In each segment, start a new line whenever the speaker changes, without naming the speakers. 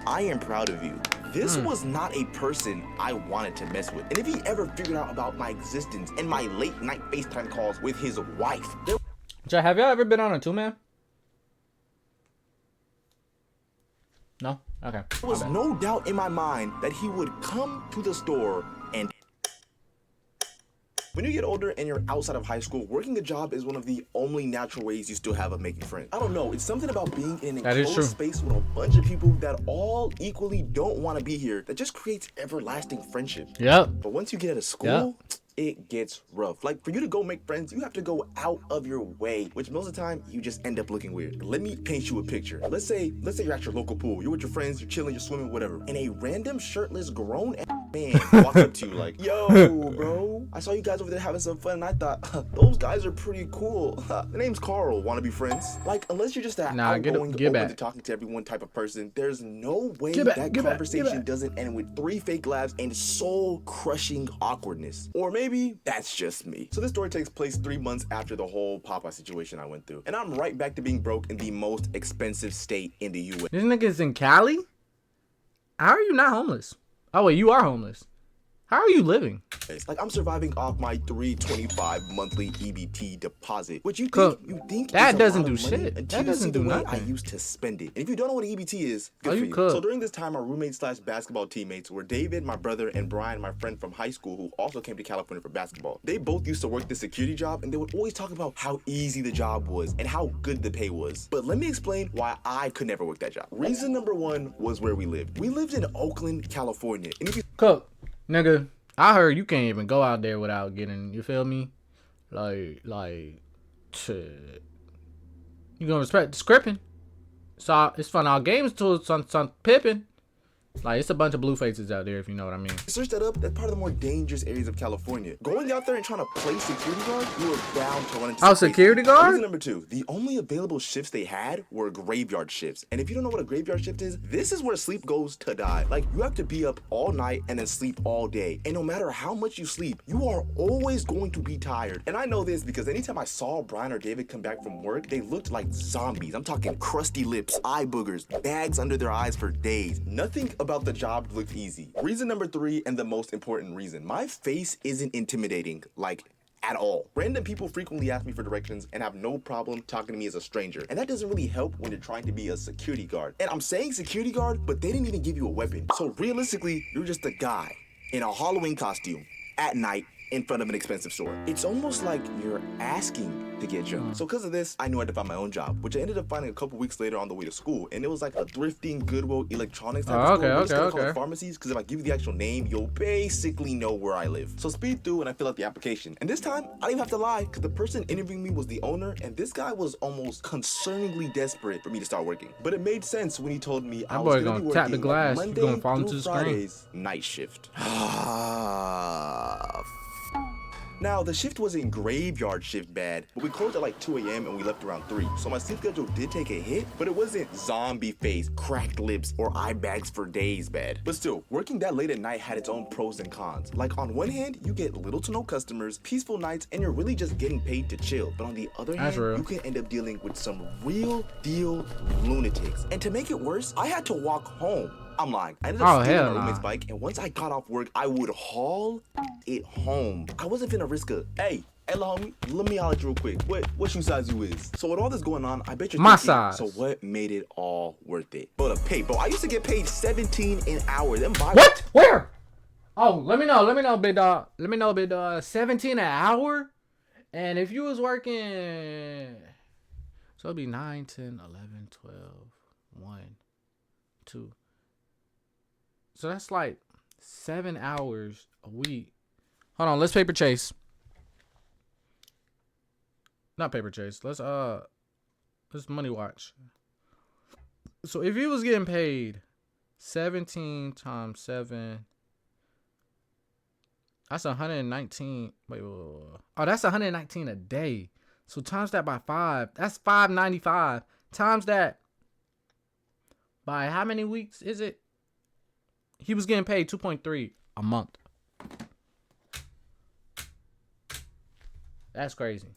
I am proud of you. This was not a person I wanted to mess with. And if he ever figured out about my existence and my late night FaceTime calls with his wife.
Have y'all ever been on a 2-man? No? Okay.
There was no doubt in my mind that he would come to the store and... When you get older and you're outside of high school, working a job is one of the only natural ways you still have of making friends. I don't know, it's something about being in an enclosed space with a bunch of people that all equally don't want to be here that just creates everlasting friendship.
Yep.
But once you get out of school, it gets rough. Like, for you to go make friends, you have to go out of your way, which most of the time you just end up looking weird. Let me paint you a picture. Let's say you're at your local pool, you're with your friends, you're chilling, you're swimming, whatever, and a random shirtless grown man walks up to you like, yo, bro, I saw you guys over there having some fun, and I thought, those guys are pretty cool. The name's Carl. Want to be friends? Like, unless you're just that outgoing, open to talking to everyone type of person, there's no way that conversation doesn't end with 3 fake laughs and soul-crushing awkwardness. Or maybe that's just me. So this story takes place 3 months after the whole Popeye situation I went through, and I'm right back to being broke in the most expensive state in the U.S.
This nigga's in Cali? How are you not homeless? Oh wait, you are homeless. How are you living?
Like, I'm surviving off my $325 monthly EBT deposit, which you think
that
is
doesn't
a lot
do
of money
shit.
until
That doesn't
you see
do
the way
nothing.
I used to spend it. And if you don't know what an EBT is, good for you. So during this time, our roommates/basketball teammates were David, my brother, and Brian, my friend from high school, who also came to California for basketball. They both used to work the security job, and they would always talk about how easy the job was and how good the pay was. But let me explain why I could never work that job. Reason number 1 was where we lived. We lived in Oakland, California. And if you
Nigga, I heard you can't even go out there without getting, you feel me? Like, shit. You gonna respect the scripting. So it's fun. Our games to some pippin'. Like, it's a bunch of blue faces out there, if you know what I mean.
Search that up. That's part of the more dangerous areas of California. Going out there and trying to play security guard, you were bound to run into
security guard?
Reason number 2, the only available shifts they had were graveyard shifts. And if you don't know what a graveyard shift is, this is where sleep goes to die. Like, you have to be up all night and then sleep all day. And no matter how much you sleep, you are always going to be tired. And I know this because anytime I saw Brian or David come back from work, they looked like zombies. I'm talking crusty lips, eye boogers, bags under their eyes for days. Nothing about the job looked easy. Reason number 3, and the most important reason, my face isn't intimidating, like, at all. Random people frequently ask me for directions and have no problem talking to me as a stranger. And that doesn't really help when you're trying to be a security guard. And I'm saying security guard, but they didn't even give you a weapon. So realistically, you're just a guy in a Halloween costume at night in front of an expensive store. It's almost like you're asking to get jumped. So because of this, I knew I had to find my own job, which I ended up finding a couple weeks later on the way to school. And it was like a thrifting, Goodwill, electronics type of store. We're call it pharmacies, because if I give you the actual name, you'll basically know where I live. So speed through and I fill out the application. And this time, I didn't even have to lie, because the person interviewing me was the owner, and this guy was almost concerningly desperate for me to start working. But it made sense when he told me I was going to be working
tap the glass.
Monday
You're gonna fall into
through
the
Fridays, night shift. Now, the shift wasn't graveyard shift bad, but we closed at like 2 a.m. and we left around 3. So my sleep schedule did take a hit, but it wasn't zombie face, cracked lips, or eye bags for days bad. But still, working that late at night had its own pros and cons. Like, on one hand, you get little to no customers, peaceful nights, and you're really just getting paid to chill. But on the other hand, you can end up dealing with some real deal lunatics. And to make it worse, I had to walk home. I'm lying. I ended up stealing my roommate's bike, and once I got off work, I would haul it home. I wasn't finna risk a, hey, little homie, let me holler at you real quick. What shoe size you is? So with all this going on, I bet you're
my
thinking,
size.
So what made it all worth it? But the pay, bro, I used to get paid $17 an hour.
What? Where? Oh, let me know, big dog. Let me know, big dog. 17 an hour? And if you was working, so it'd be 9, 10, 11, 12, 1, 2. So that's like 7 hours a week. Hold on, let's paper chase. Not paper chase. Let's money watch. So if you was getting paid 17 times 7, that's 119. Wait. Oh, that's 119 a day. So times that by 5, that's 595. Times that by how many weeks is it? He was getting paid 2.3 a month. That's crazy.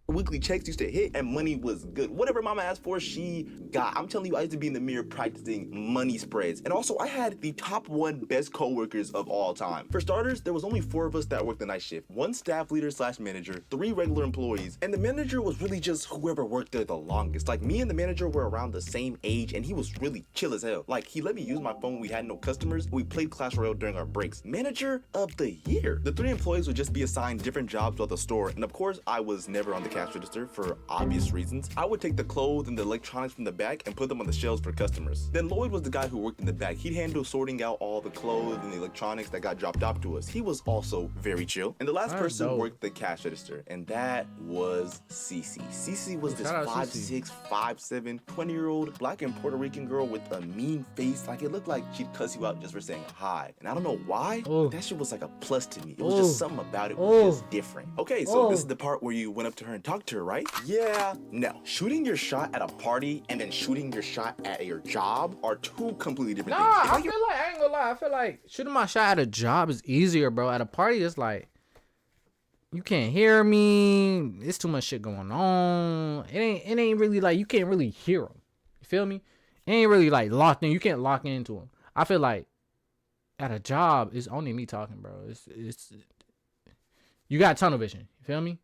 weekly checks used to hit and money was good. Whatever mama asked for, she got. I'm telling you, I used to be in the mirror practicing money spreads. And also, I had the top 1 best coworkers of all time. For starters, there was only 4 of us that worked the night shift. 1 staff leader / manager, 3 regular employees, and the manager was really just whoever worked there the longest. Like, me and the manager were around the same age, and he was really chill as hell. Like, he let me use my phone when we had no customers. We played Clash Royale during our breaks. Manager of the year. The 3 employees would just be assigned different jobs throughout the store, and of course, I was never on the cash register for obvious reasons. I would take the clothes and the electronics from the back and put them on the shelves for customers. Then Lloyd was the guy who worked in the back. He'd handle sorting out all the clothes and the electronics that got dropped off to us. He was also very chill. And the last person worked the cash register, and that was Cece. Cece was this 5'6", 5'7", 20-year-old black and Puerto Rican girl with a mean face. Like, it looked like she'd cuss you out just for saying hi. And I don't know why, that shit was like a plus to me. It was just something about it was just different. Okay, so this is the part where you went up to her and talked to her, right? Yeah, no. Shooting your shot at a party and then shooting your shot at your job are 2 completely different things.
I feel like, I ain't gonna lie, I feel like shooting my shot at a job is easier, bro. At a party, it's like, you can't hear me. It's too much shit going on. It ain't really like, you can't really hear them. You feel me? It ain't really like locked in. You can't lock into them. I feel like at a job, it's only me talking, bro. It's you got tunnel vision. You feel me?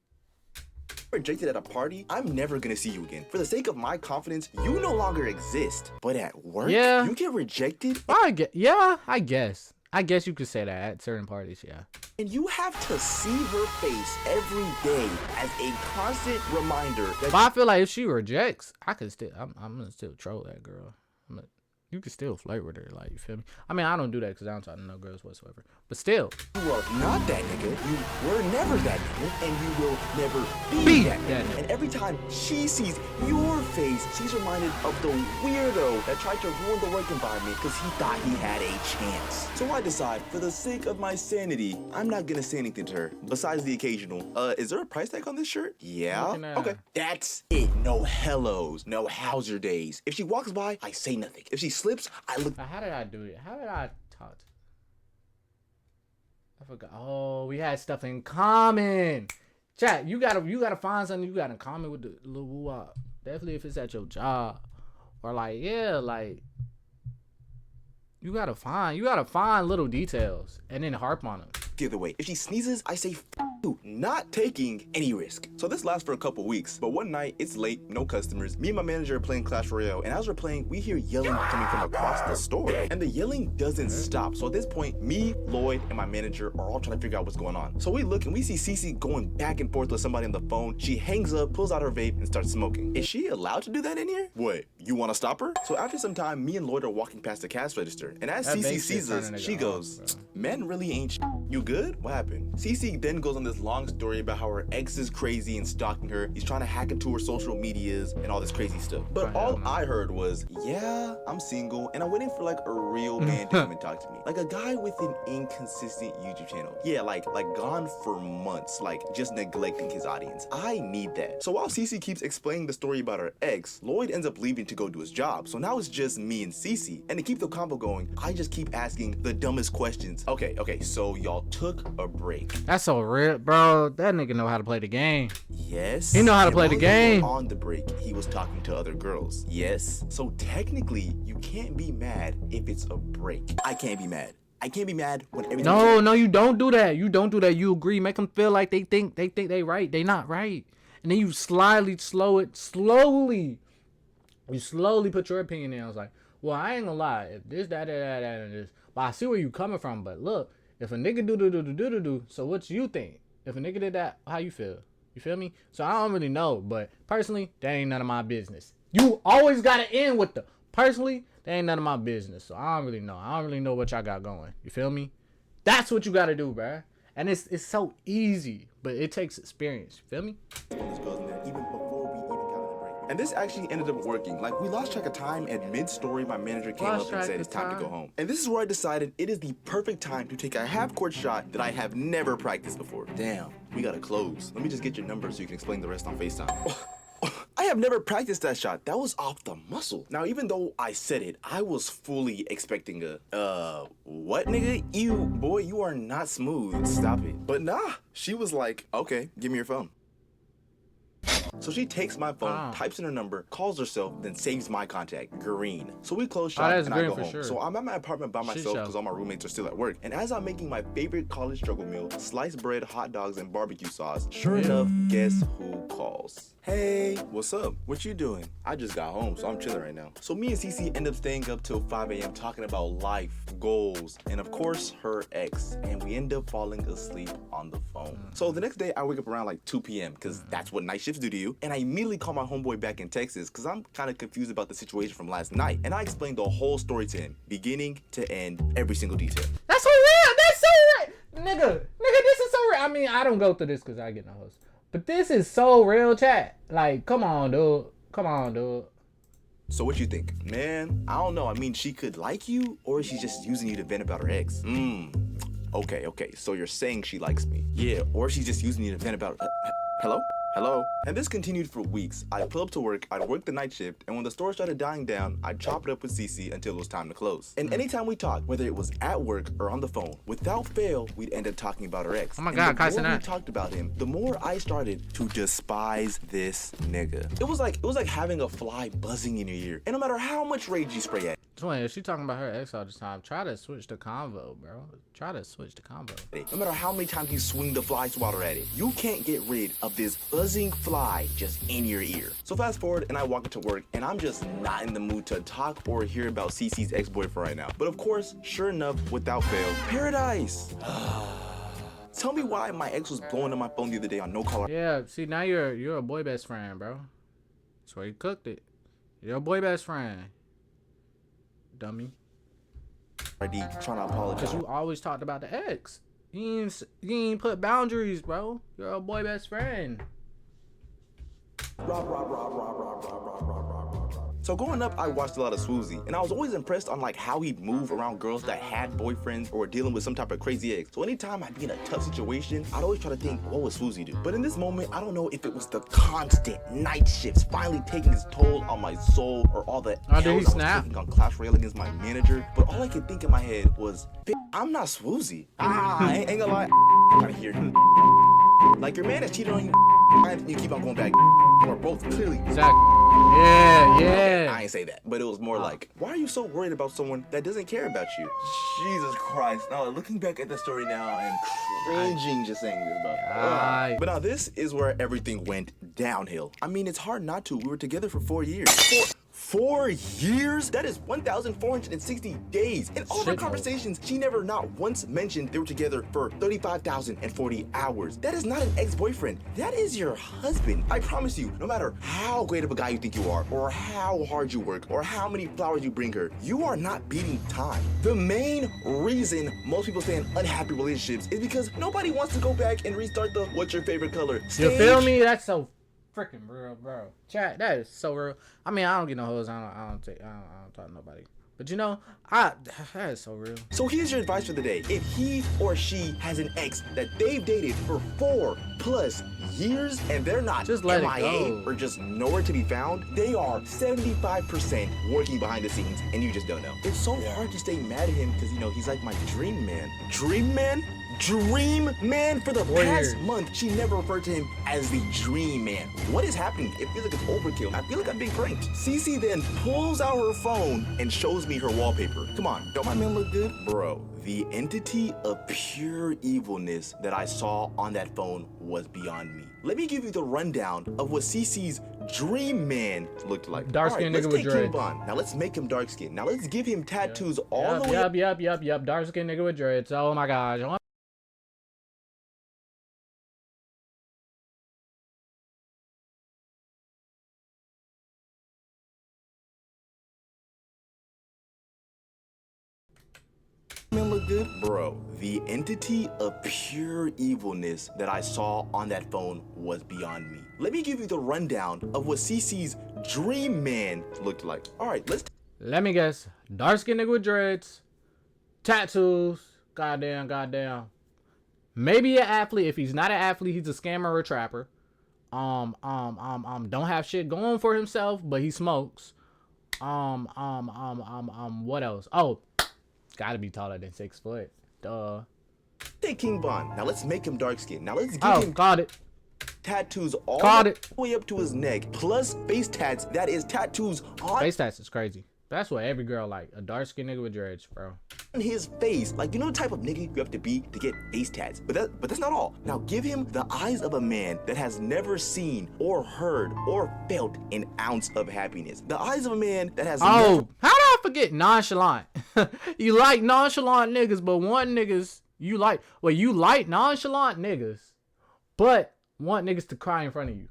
Rejected at a party, I'm never gonna see you again. For the sake of my confidence, you no longer exist. But at work, you get rejected?
I guess. I guess you could say that at certain parties, yeah.
And you have to see her face every day as a constant reminder that.
But I feel like if she rejects, I'm gonna still troll that girl. You can still flirt with her, like, you feel me? I mean, I don't do that because I don't talk to no girls whatsoever. But still.
You are not that nigga. You were never that nigga. And you will never be that nigga. And every time she sees your face, she's reminded of the weirdo that tried to ruin the work environment because he thought he had a chance. So I decide, for the sake of my sanity, I'm not gonna say anything to her, besides the occasional, is there a price tag on this shirt? Yeah? Okay. That's it. No hellos, no how's your days. If she walks by, I say nothing. If she slips, I look.
How did I do it? How did I talk? I forgot. Oh, we had stuff in common. Chat, you gotta find something you got in common with the little woo-wop. Definitely if it's at your job. Or like, yeah, like you gotta find little details and then harp on them.
The other way. If she sneezes, I say you, not taking any risk. So this lasts for a couple weeks, but one night, it's late, no customers. Me and my manager are playing Clash Royale, and as we're playing, we hear yelling coming from across the store. And the yelling doesn't stop. So at this point, me, Lloyd, and my manager are all trying to figure out what's going on. So we look and we see Cece going back and forth with somebody on the phone. She hangs up, pulls out her vape, and starts smoking. Is she allowed to do that in here? What, you wanna stop her? So after some time, me and Lloyd are walking past the cash register, and as Cece sees us, she goes, men really ain't you good? What happened? Cece then goes on this long story about how her ex is crazy and stalking her. He's trying to hack into her social medias and all this crazy stuff. But all I heard was, yeah, I'm single and I'm waiting for like a real man to come and talk to me. Like a guy with an inconsistent YouTube channel. Yeah, like gone for months, like just neglecting his audience. I need that. So while Cece keeps explaining the story about her ex, Lloyd ends up leaving to go do his job. So now it's just me and Cece. And to keep the combo going, I just keep asking the dumbest questions. Okay, so y'all took a break.
That's so real, bro. That nigga know how to play the game.
Yes.
He know how to play the game.
On the break, he was talking to other girls. Yes. So technically, you can't be mad if it's a break. I can't be mad. I can't be mad when everything.
No, you don't do that. You don't do that. You agree. Make them feel like they think they right. They not right. And then you slowly put your opinion in. I was like, well, I ain't gonna lie. If this, that, and this. But I see where you coming from. But look, if a nigga do, so what you think? If a nigga did that, how you feel? You feel me? So I don't really know. But personally, that ain't none of my business. You always gotta end with the personally, that ain't none of my business. So I don't really know. I don't really know what y'all got going. You feel me? That's what you gotta do, bruh. And it's so easy, but it takes experience. You feel me?
And this actually ended up working. Like, we lost track of time, and mid-story, my manager came up and said it's time to go home. And this is where I decided it is the perfect time to take a half-court shot that I have never practiced before. Damn, we gotta close. Let me just get your number so you can explain the rest on FaceTime. I have never practiced that shot. That was off the muscle. Now, even though I said it, I was fully expecting what, nigga? You are not smooth. Stop it. But nah, she was like, okay, give me your phone. So she takes my phone, types in her number, calls herself, then saves my contact, Green. So we close shop and I go home.
Sure.
So I'm at my apartment by myself because all my roommates are still at work. And as I'm making my favorite college struggle meal, sliced bread, hot dogs, and barbecue sauce, sure enough, guess who calls? Hey, what's up? What you doing? I just got home, so I'm chilling right now. So me and Cece end up staying up till 5 a.m. talking about life, goals, and of course, her ex. And we end up falling asleep on the phone. So the next day, I wake up around like 2 p.m. because that's what night shifts do to you. And I immediately call my homeboy back in Texas because I'm kind of confused about the situation from last night. And I explained the whole story to him, beginning to end, every single detail.
That's so real. That's so real. Nigga, this is so real. I mean, I don't go through this because I get no host. But this is so real, chat. Like, come on, dude. Come on, dude.
So what you think? Man, I don't know. I mean, she could like you, or is she just using you to vent about her ex? Okay. So you're saying she likes me. Yeah, or she's just using you to vent about... Hello? Hello? And this continued for weeks. I'd pull up to work, I'd work the night shift, and when the store started dying down, I'd chop it up with Cece until it was time to close. And anytime we talked, whether it was at work or on the phone, without fail, we'd end up talking about her ex.
Oh my God,
the more we talked about him, the more I started to despise this nigga. It was like having a fly buzzing in your ear. And no matter how much rage you spray at,
Twin, if she talking about her ex all the time, try to switch the convo, bro. Try to switch the convo.
no matter how many times you swing the fly swatter at it, you can't get rid of this buzzing fly just in your ear. So fast forward and I walk into work and I'm just not in the mood to talk or hear about Cece's ex-boyfriend right now. But of course, sure enough, without fail, paradise. Tell me why my ex was blowing up my phone the other day on no caller.
Yeah, see, now you're a boy best friend, bro. That's why you cooked it. You're a boy best friend. Dummy.
ID trying to apologize.
Because you always talked about the ex. You ain't put boundaries, bro. You're a boy best friend.
So growing up, I watched a lot of Swoozy, and I was always impressed on like how he'd move around girls that had boyfriends or were dealing with some type of crazy ex. So anytime I'd be in a tough situation, I'd always try to think, what would Swoozy do? But in this moment, I don't know if it was the constant night shifts finally taking its toll on my soul or all the L's I was taking on Clash Royale against my manager. But all I could think in my head was, I'm not Swoozy. I ain't gonna lie, I hear you. Like your man has cheated on you, and you keep on going back. We're both clearly.
Exactly. Yeah.
I ain't say that, but it was more like, why are you so worried about someone that doesn't care about you? Jesus Christ. Now, looking back at the story now, I'm cringing just saying this about it. But now this is where everything went downhill. I mean, it's hard not to. We were together for 4 years. 4 years? That is 1,460 days. In all of our conversations, she never not once mentioned they were together for 35,040 hours. That is not an ex-boyfriend. That is your husband. I promise you, no matter how great of a guy you think you are, or how hard you work, or how many flowers you bring her, you are not beating time. The main reason most people stay in unhappy relationships is because nobody wants to go back and restart the what's your favorite color stage.
You feel me? That's so freaking real, bro. Chat, that is so real. I mean, I don't get no hoes. I don't talk to nobody. But you know, that is so real. So here's your advice for the day. If he or she has an ex that they've dated for 4+ years and they're not just MIA or just nowhere to be found, they are 75% working behind the scenes and you just don't know. It's so hard to stay mad at him because, you know, he's like my dream man. Dream man? Dream man? For the past month, she never referred to him as the dream man. What is happening? It feels like it's overkill. I feel like I'm being pranked. Cece then pulls out her phone and shows me her wallpaper. Come on, don't my man look good? Bro, the entity of pure evilness that I saw on that phone was beyond me. Let me give you the rundown of what Cece's dream man looked like. Dark-skinned nigga with dreads. Now let's make him dark-skinned. Now let's give him tattoos all the way. Yep. Dark-skinned nigga with dreads. Oh my gosh. Look good? Bro, the entity of pure evilness that I saw on that phone was beyond me. Let me give you the rundown of what Cece's dream man looked like. All right, let me guess. Dark-skinned nigga with dreads, tattoos, goddamn. Maybe an athlete. If he's not an athlete, he's a scammer or a trapper. Don't have shit going for himself, but he smokes. What else? Oh, gotta be taller than 6 foot. Duh. Hey, King Von. Now let's make him dark skinned. Now let's give him. Got it.
tattoos all
Caught
the
it.
way up to his neck, plus face tats that is tattoos on
Face tats is crazy. That's what every girl like. A dark skinned nigga with dreads, bro.
his face. Like, you know the type of nigga you have to be to get face tats. But that's not all. Now give him the eyes of a man that has never seen or heard or felt an ounce of happiness. The eyes of a man that has never...
How did I forget nonchalant? You like nonchalant niggas, but want niggas you like. Well, you like nonchalant niggas, but want niggas to cry in front of you.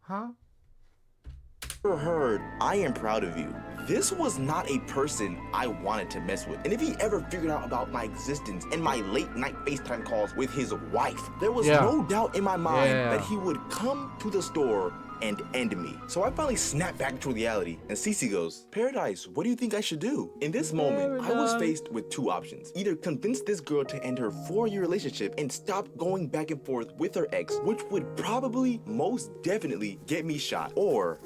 Huh?
heard, I am proud of you. This was not a person I wanted to mess with. And if he ever figured out about my existence and my late night FaceTime calls with his wife, there was no doubt in my mind that he would come to the store and end me. So I finally snapped back to reality, and Cece goes, Paradise, what do you think I should do? In this moment, I was faced with two options. Either convince this girl to end her 4-year relationship and stop going back and forth with her ex, which would probably most definitely get me shot, or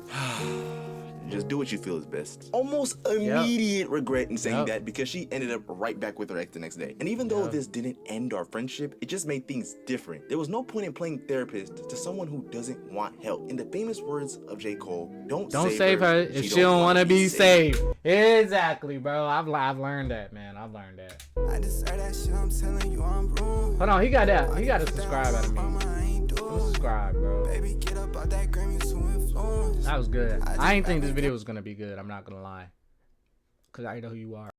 just do what you feel is best. Almost immediate regret in saying that, because she ended up right back with her ex the next day. And even though this didn't end our friendship, it just made things different. There was no point in playing therapist to someone who doesn't want help. In the famous words of J. Cole, don't save her if she don't want to be saved.
Exactly, bro. I've learned that, man. I've learned that.
I just heard that shit, I'm telling you I'm wrong.
Hold on, he got that. He got to subscribe at me. Subscribe, bro.
Baby, get up out that Grammy to influence.
That was good. I ain't think this video was gonna be good. I'm not gonna lie, cause I know who you are.